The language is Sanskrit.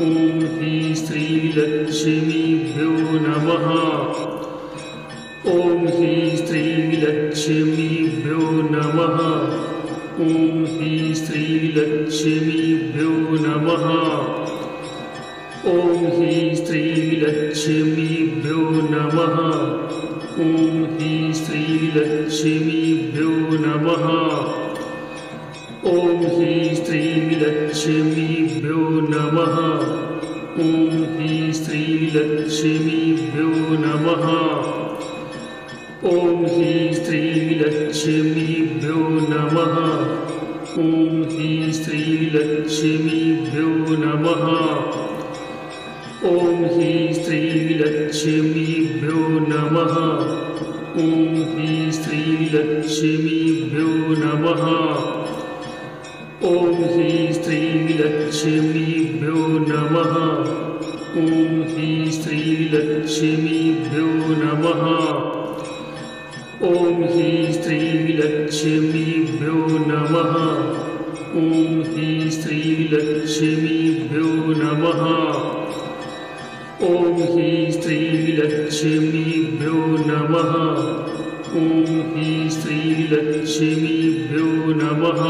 ॐ हि श्रीलक्ष्मीभ्यो नमः। ॐ हि श्रीलक्ष्मीभ्यो नमः। ॐ हि श्रीलक्ष्मीभ्यो नमः। ॐ हि श्रीलक्ष्मीभ्यो नमः। ॐ हि श्रीलक्ष्मीभ्यो नमः। ॐ हि श्रीलक्ष्मीभ्यो नमः। ॐ हि श्रीलक्ष्मीभ्यो नमः। ॐ हि श्रीलक्ष्मीभ्यो नमः। ॐ हि श्रीलक्ष्मीभ्यो नमः। ॐ हि श्रीलक्ष्मीभ्यो नमः। ॐ हि श्रीलक्ष्मीभ्यो नमः। ॐ हि श्रीलक्ष्मीभ्यो नमः। ॐ हि श्रीलक्ष्मीभ्यो नमः। ॐ हि श्रीलक्ष्मीभ्यो नमः। ॐ हि श्रीलक्ष्मीभ्यो नमः। ॐ हि श्रीलक्ष्मीभ्यो नमः। ॐ हि श्रीलक्ष्मीभ्यो नमः।